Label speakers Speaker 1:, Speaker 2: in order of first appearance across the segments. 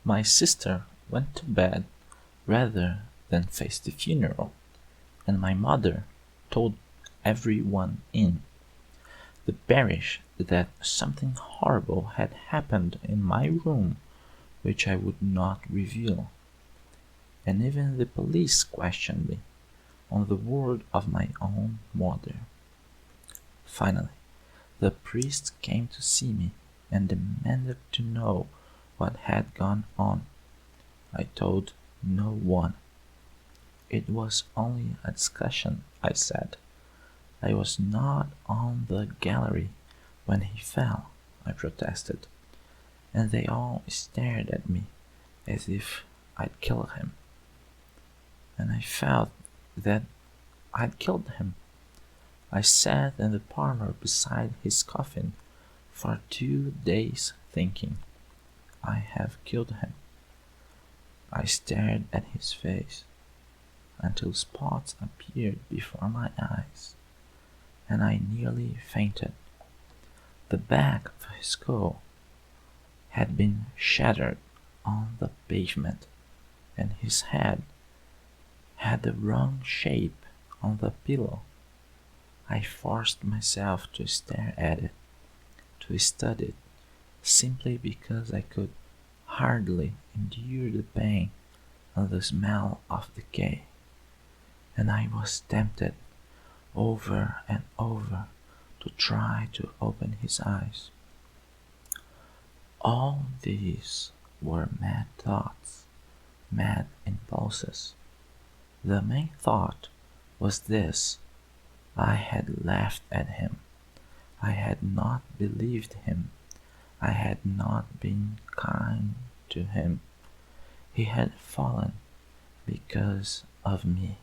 Speaker 1: My sister went to bed rather than face the funeral, and my mother told everyone in the parish that something horrible had happened in my room which I would not reveal, and even the police questioned me on the word of my own mother. Finally, the priest came to see me and demanded to know what had gone on. I told no one. It was only a discussion, I said. I was not on the gallery when he fell, I protested, and they all stared at me as if I'd killed him. And I felt that I'd killed him. I sat in the parlor beside his coffin for 2 days thinking, I have killed him. I stared at his face until spots appeared before my eyes, and I nearly fainted. The back of his skull had been shattered on the pavement, and his head had the wrong shape on the pillow. I forced myself to stare at it, to study it, simply because I could hardly endure the pain and the smell of decay, and I was tempted over and over to try to open his eyes. All these were mad thoughts, mad impulses. The main thought was this: I had laughed at him. I had not believed him. I had not been kind to him. He had fallen because of me.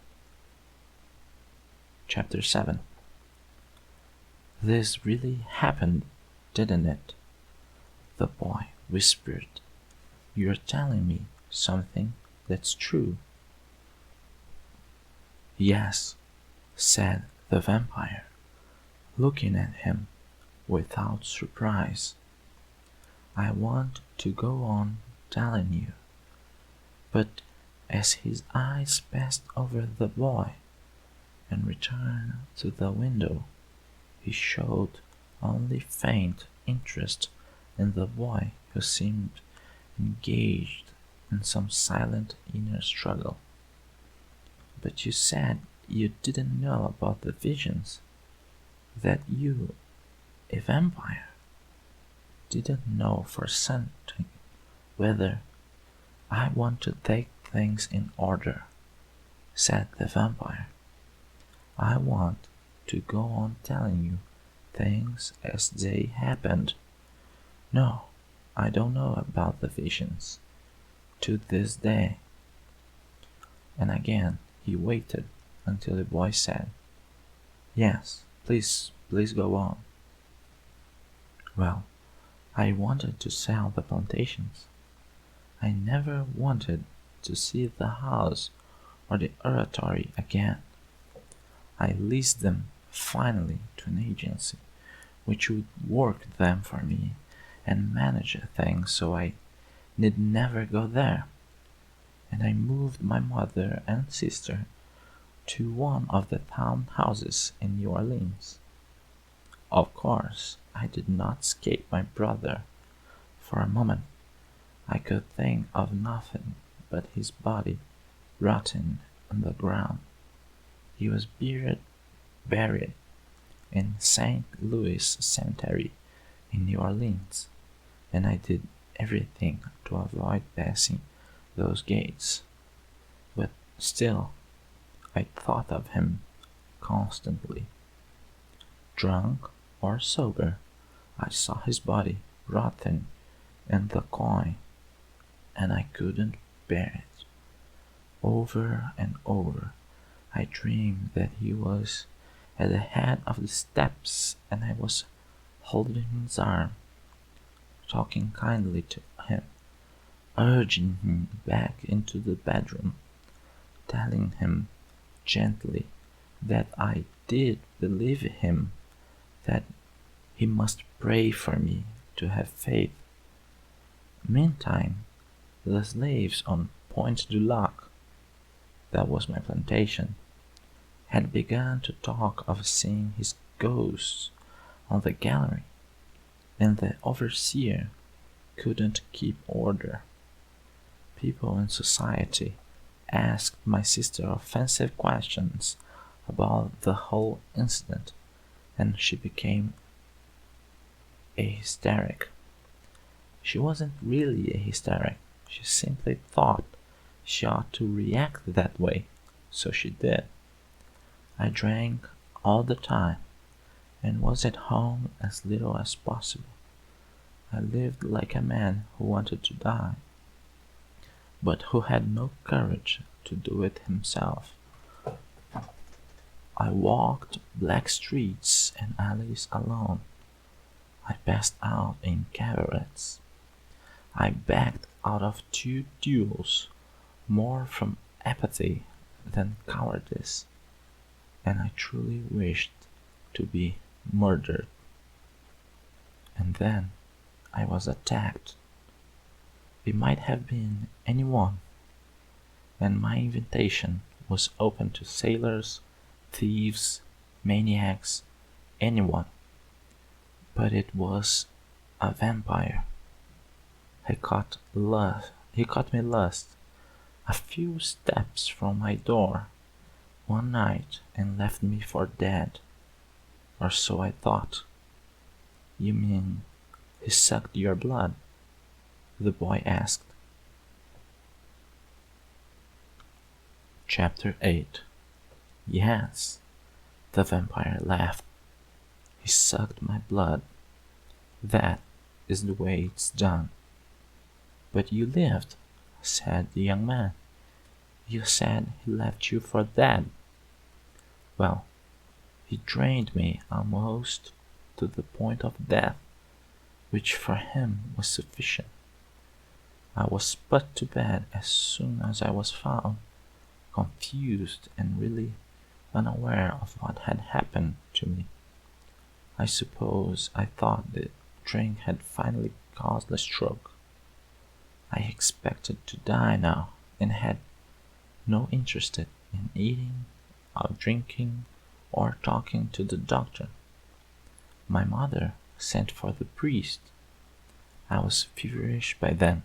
Speaker 1: Chapter 7. This really happened, didn't it? The boy whispered. You're telling me something that's true. Yes, said the vampire, looking at him without surprise. I want to go on telling you. But as his eyes passed over the boy and returned to the window, he showed only faint interest in the boy, who seemed engaged in some silent inner struggle. But you said you didn't know about the visions, that you, a vampire, didn't know for certain whether I want to take things in order, said the vampire. I want to go on telling you things as they happened. No, I don't know about the visions, to this day. And again he waited until the boy said, Yes, please go on. Well, I wanted to sell the plantations. I never wanted to see the house or the oratory again. I leased them finally to an agency which would work them for me and manage things so I need never go there. And I moved my mother and sister to one of the town houses in New Orleans. Of course, I did not escape my brother. For a moment, I could think of nothing but his body rotting on the ground. He was buried in St. Louis Cemetery in New Orleans, and I did everything to avoid passing those gates. But still, I thought of him constantly. Drunk or sober, I saw his body rotting in the coin, and I couldn't bear it. Over and over, I dreamed that he was at the head of the steps and I was holding his arm, talking kindly to him, urging him back into the bedroom, telling him gently that I did believe him, that he must pray for me to have faith. Meantime, The slaves on Point du Lac, that was my plantation, had begun to talk of seeing his ghost on the gallery, and the overseer couldn't keep order. People in society asked my sister offensive questions about the whole incident, and she became a hysteric. She wasn't really a hysteric, she simply thought she ought to react that way, so she did. I drank all the time and was at home as little as possible. I lived like a man who wanted to die, but who had no courage to do it himself. I walked black streets and alleys alone. I passed out in cabarets. I backed out of 2 duels, more from apathy than cowardice, and I truly wished to be murdered. And then I was attacked. It might have been anyone, and my invitation was open to sailors, thieves, maniacs, anyone. But it was a vampire. He caught me lost a few steps from my door one night and left me for dead, or so I thought. You mean he sucked your blood? The boy asked. Chapter 8. Yes, the vampire laughed. He sucked my blood. That is the way it's done. But you lived, said the young man. You said he left you for dead. Well, he drained me almost to the point of death, which for him was sufficient. I was put to bed as soon as I was found, confused and really unaware of what had happened to me. I suppose I thought the drink had finally caused a stroke. I expected to die now, and had no interest in eating, or drinking, or talking to the doctor. My mother sent for the priest. I was feverish by then,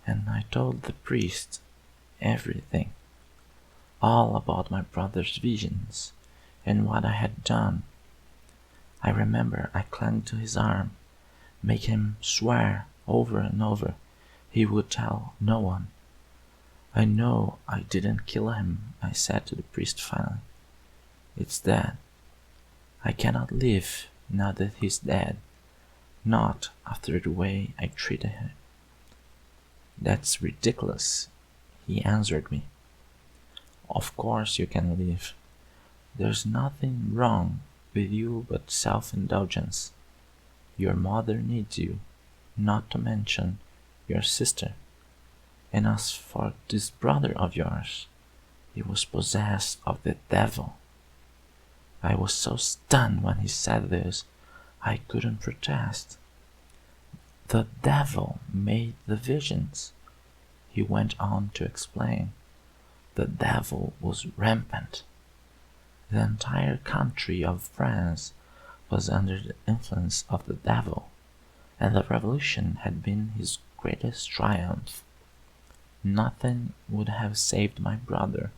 Speaker 1: and I told the priest everything, all about my brother's visions and what I had done. I remember I clung to his arm, making him swear over and over he would tell no one. I know I didn't kill him, I said to the priest finally. It's dead. I cannot live now that he's dead, not after the way I treated him. That's ridiculous, he answered me. Of course you can live. There's nothing wrong with you but self-indulgence. Your mother needs you, not to mention your sister. And as for this brother of yours, he was possessed of the devil. I was so stunned when he said this, I couldn't protest. The devil made the visions, he went on to explain. The devil was rampant. The entire country of France was under the influence of the devil, and the revolution had been his greatest triumph. Nothing would have saved my brother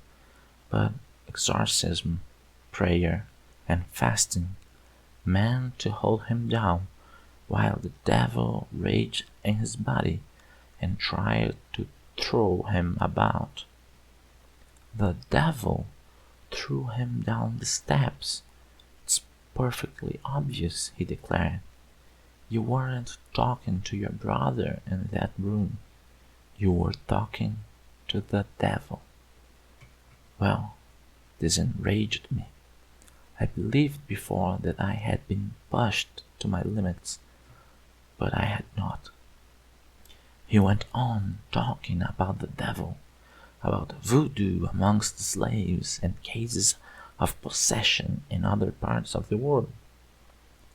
Speaker 1: but exorcism, prayer, and fasting, meant to hold him down while the devil raged in his body and tried to throw him about. The devil threw him down the steps. It's perfectly obvious, he declared. You weren't talking to your brother in that room. You were talking to the devil. Well, this enraged me. I believed before that I had been pushed to my limits, but I had not. He went on talking about the devil, about voodoo amongst the slaves and cases of possession in other parts of the world.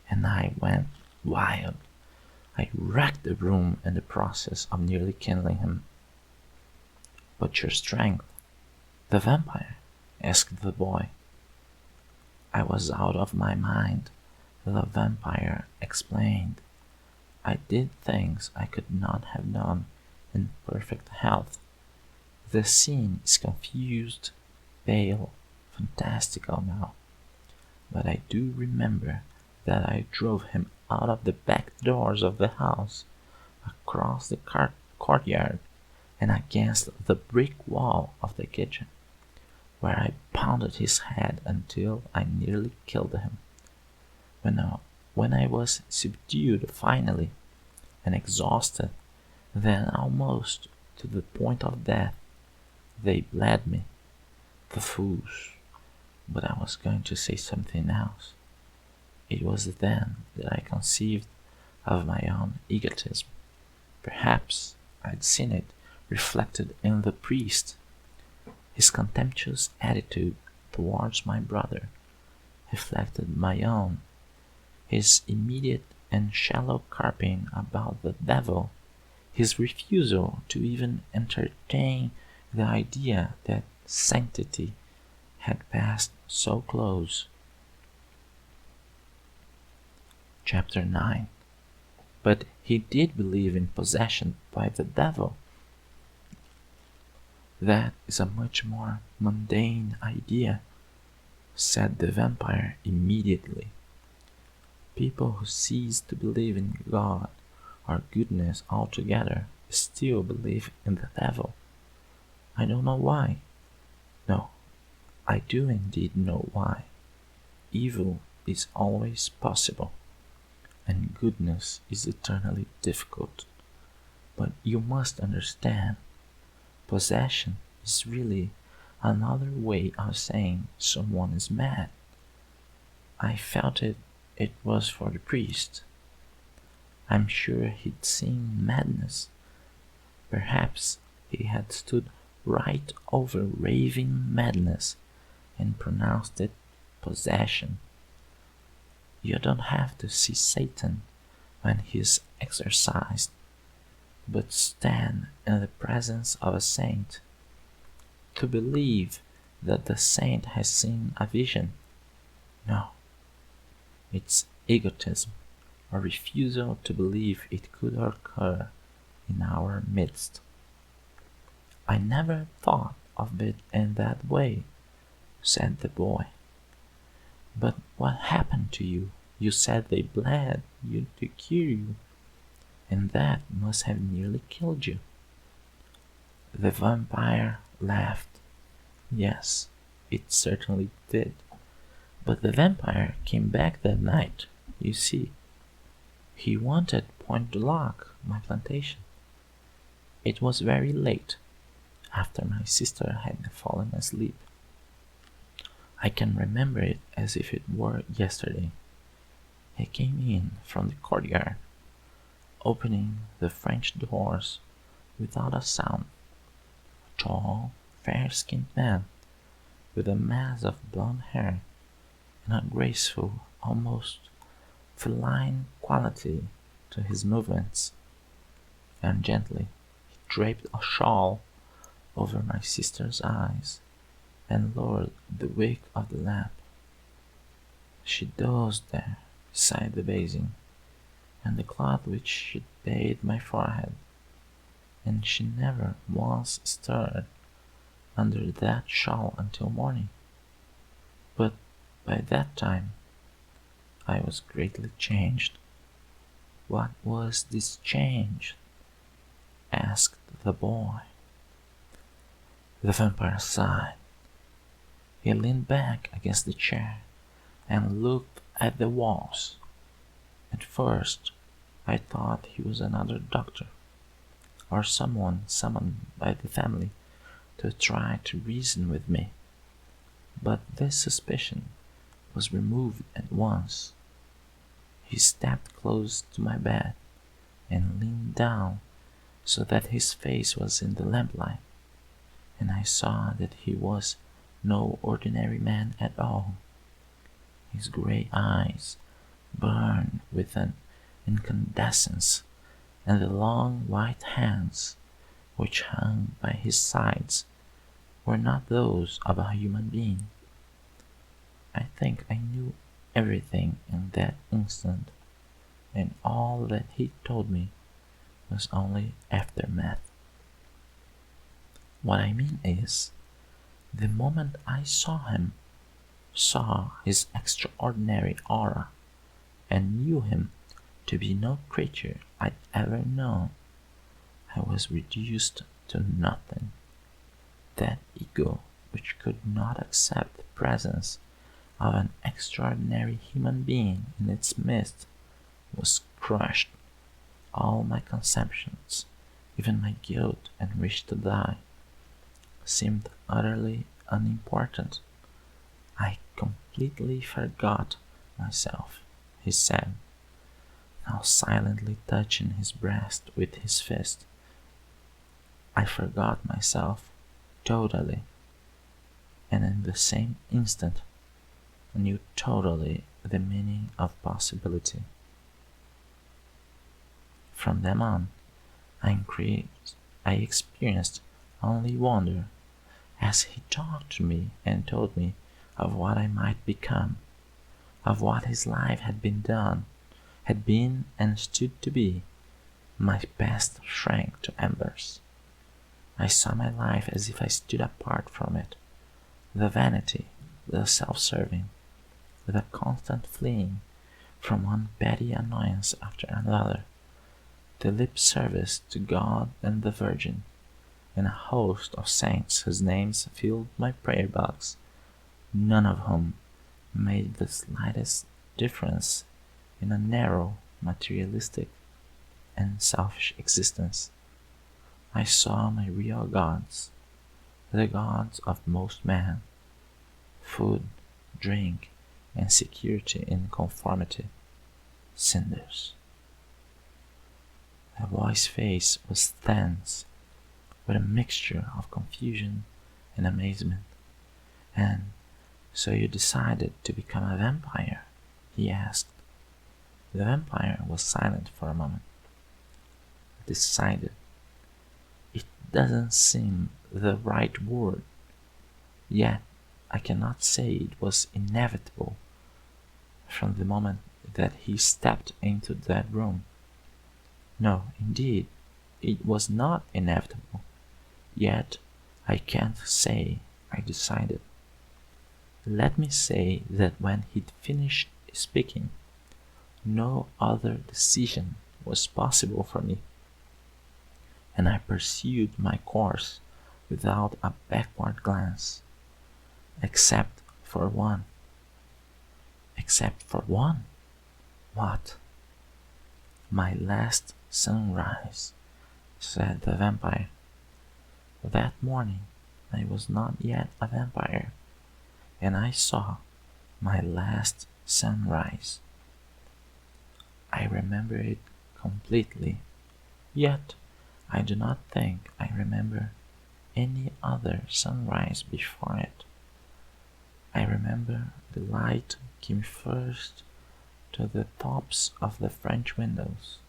Speaker 1: And I went wild. I wrecked the room in the process of nearly killing him. "But your strength, the vampire?" asked the boy. "I was out of my mind," the vampire explained. "I did things I could not have done in perfect health. The scene is confused, pale, fantastical now, but I do remember that I drove him out of the back doors of the house, across the courtyard, and against the brick wall of the kitchen, where I pounded his head until I nearly killed him. When I was subdued finally, and exhausted, then almost to the point of death, they bled me, the fools. But I was going to say something else. It was then that I conceived of my own egotism. Perhaps I'd seen it reflected in the priest. His contemptuous attitude towards my brother reflected my own. His immediate and shallow carping about the devil, his refusal to even entertain the idea that sanctity had passed so close. Chapter 9. But he did believe in possession by the devil. "That is a much more mundane idea," said the vampire immediately. "People who cease to believe in God or goodness altogether still believe in the devil. I don't know why. No, I do indeed know why. Evil is always possible, and goodness is eternally difficult. But you must understand, possession is really another way of saying someone is mad. I felt it was for the priest. I'm sure he'd seen madness. Perhaps he had stood right over raving madness and pronounced it possession. You don't have to see Satan when he is exorcised, but stand in the presence of a saint to believe that the saint has seen a vision. No, it's egotism, or refusal to believe it could occur in our midst. I never thought of it in that way," said the boy. "But what happened to you? You said they bled you to cure you, and that must have nearly killed you." The vampire laughed. "Yes, it certainly did. But the vampire came back that night, you see. He wanted Point du Lac, my plantation. It was very late, after my sister had fallen asleep. I can remember it as if it were yesterday. He came in from the courtyard, opening the French doors without a sound. A tall, fair-skinned man, with a mass of blonde hair and a graceful, almost feline quality to his movements. And gently he draped a shawl over my sister's eyes and lowered the wick of the lamp. She dozed there beside the basin and the cloth which she bathed my forehead, and she never once stirred under that shawl until morning. But by that time I was greatly changed." "What was this change?" asked the boy. The vampire sighed. He leaned back against the chair and looked at the walls. At first I thought he was another doctor, or someone summoned by the family to try to reason with me. But this suspicion was removed at once. He stepped close to my bed and leaned down so that his face was in the lamplight, and I saw that he was no ordinary man at all. His grey eyes burned with an incandescence, and the long white hands which hung by his sides, were not those of a human being. I think I knew everything in that instant, and all that he told me was only aftermath. What I mean is, the moment I saw him, saw his extraordinary aura, and knew him to be no creature I'd ever known, I was reduced to nothing. That ego which could not accept the presence of an extraordinary human being in its midst was crushed. All my conceptions, even my guilt and wish to die, seemed utterly unimportant. I completely forgot myself, he said, now silently touching his breast with his fist. I forgot myself totally, and in the same instant knew totally the meaning of possibility. From then on, I experienced only wonder as he talked to me and told me of what I might become, of what his life had been and stood to be. My past shrank to embers. I saw my life as if I stood apart from it. The vanity, the self-serving, the constant fleeing from one petty annoyance after another, the lip service to God and the Virgin, and a host of saints whose names filled my prayer box, none of whom made the slightest difference in a narrow, materialistic, and selfish existence. I saw my real gods, the gods of most men, food, drink, and security in conformity, cinders. The boy's face was tense with a mixture of confusion and amazement. "And so you decided to become a vampire?" he asked. The vampire was silent for a moment. Decided. It doesn't seem the right word. Yet I cannot say it was inevitable from the moment that he stepped into that room. No, indeed, it was not inevitable. Yet I can't say I decided. Let me say that when he'd finished speaking, no other decision was possible for me, and I pursued my course without a backward glance, except for one. Except for one? What? My last sunrise, said the vampire. That morning I was not yet a vampire, and I saw my last sunrise. I remember it completely, yet I do not think I remember any other sunrise before it. I remember the light came first to the tops of the French windows,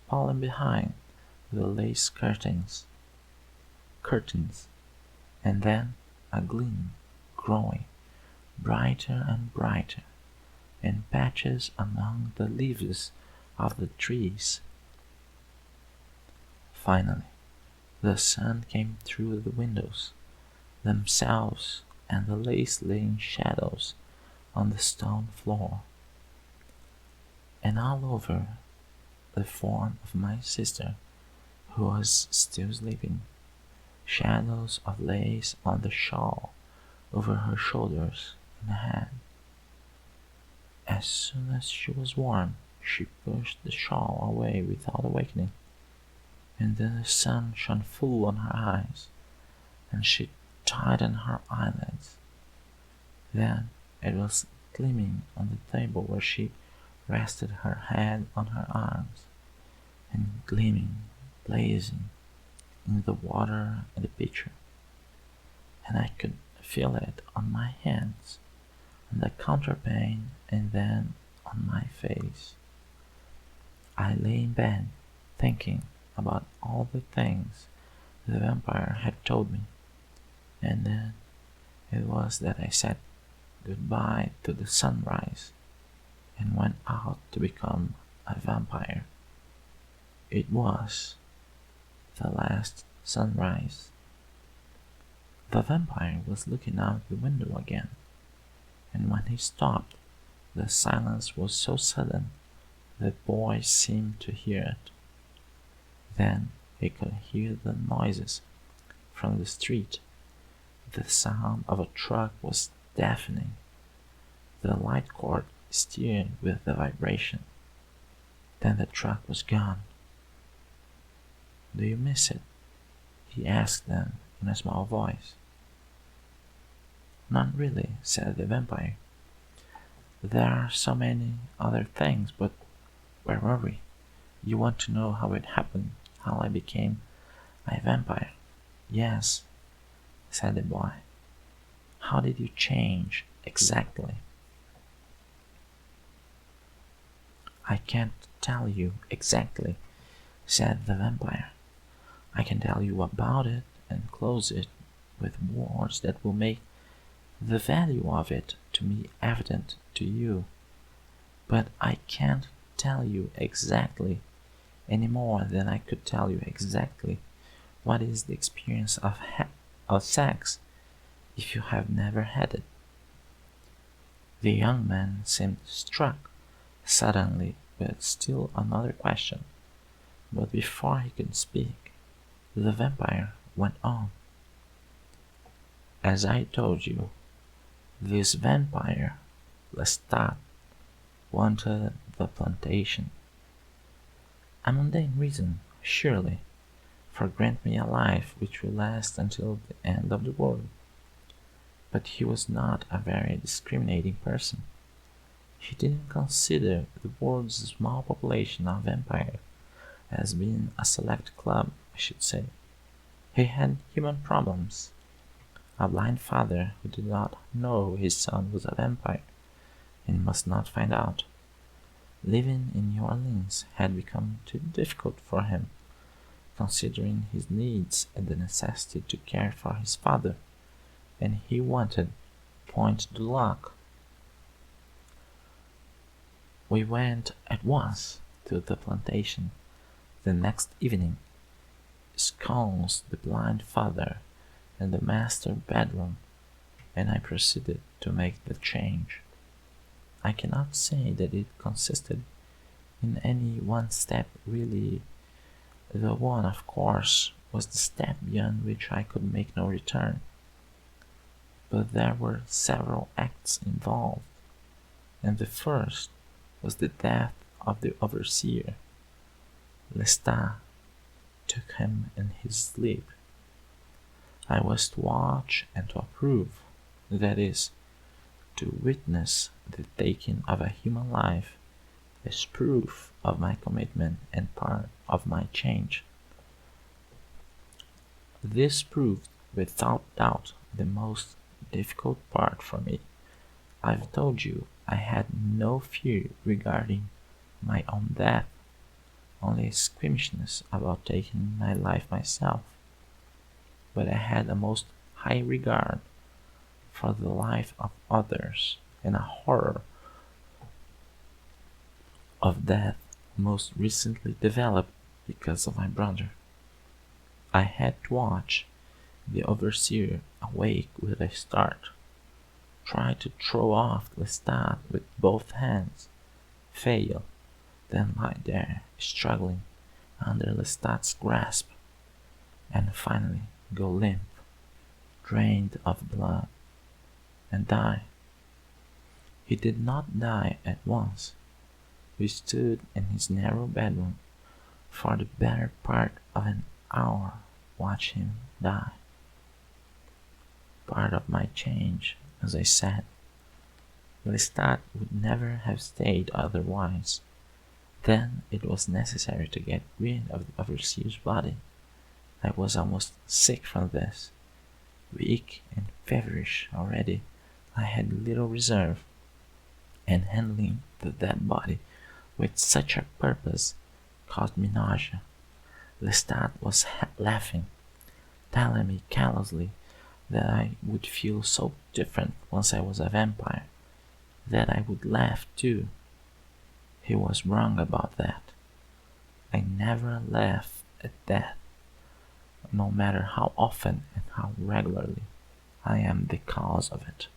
Speaker 1: falling behind the lace curtains, and then a gleam growing brighter and brighter in patches among the leaves of the trees. Finally, the sun came through the windows themselves, and the lace lay in shadows on the stone floor, and all over the form of my sister, who was still sleeping, shadows of lace on the shawl over her shoulders and head. As soon as she was warm, she pushed the shawl away without awakening, and then the sun shone full on her eyes, and she tightened her eyelids. Then it was gleaming on the table where she rested her head on her arms, and gleaming, blazing in the water in the pitcher, and I could feel it on my hands, on the counterpane, and then on my face. I lay in bed, thinking about all the things the vampire had told me, and then it was that I said goodbye to the sunrise and went out to become a vampire. It was the last sunrise. The vampire was looking out the window again, and when he stopped, the silence was so sudden that the boy seemed to hear it. Then he could hear the noises from the street. The sound of a truck was deafening. The light cord stirred with the vibration. Then the truck was gone. "Do you miss it?" he asked them in a small voice. "Not really," said the vampire. "There are so many other things, but where were we? You want to know how it happened, how I became a vampire?" "Yes," said the boy. "How did you change exactly?" "I can't tell you exactly," said the vampire. "I can tell you about it and close it with words that will make the value of it to me evident to you. But I can't tell you exactly any more than I could tell you exactly what is the experience of sex if you have never had it." The young man seemed struck suddenly with still another question, but before he could speak, the vampire went on. "As I told you, this vampire, Lestat, wanted the plantation. A mundane reason, surely, for grant me a life which will last until the end of the world. But he was not a very discriminating person. He didn't consider the world's small population of vampires as being a select club, I should say. He had human problems. A blind father who did not know his son was a vampire and must not find out. Living in New Orleans had become too difficult for him, considering his needs and the necessity to care for his father, and he wanted Point du Lac. We went at once to the plantation the next evening, ensconced the blind father in the master bedroom, and I proceeded to make the change. I cannot say that it consisted in any one step really. The one, of course, was the step beyond which I could make no return. But there were several acts involved, and the first was the death of the overseer. Lestat took him in his sleep. I was to watch and to approve, that is, to witness the taking of a human life as proof of my commitment and part of my change. This proved without doubt the most difficult part for me. I've told you I had no fear regarding my own death, only squeamishness about taking my life myself. But I had a most high regard for the life of others, and a horror of death most recently developed because of my brother. I had to watch the overseer awake with a start, try to throw off Lestat with both hands, fail, then lie there struggling under Lestat's grasp, and finally go limp, drained of blood, and die. He did not die at once. We stood in his narrow bedroom for the better part of an hour watching him die. Part of my change, as I said. Lestat would never have stayed otherwise. Then it was necessary to get rid of the overseer's body. I was almost sick from this. Weak and feverish already, I had little reserve, and handling the dead body with such a purpose caused me nausea. Lestat was laughing, telling me callously that I would feel so different once I was a vampire, that I would laugh too. He was wrong about that. I never laugh at death, no matter how often and how regularly I am the cause of it.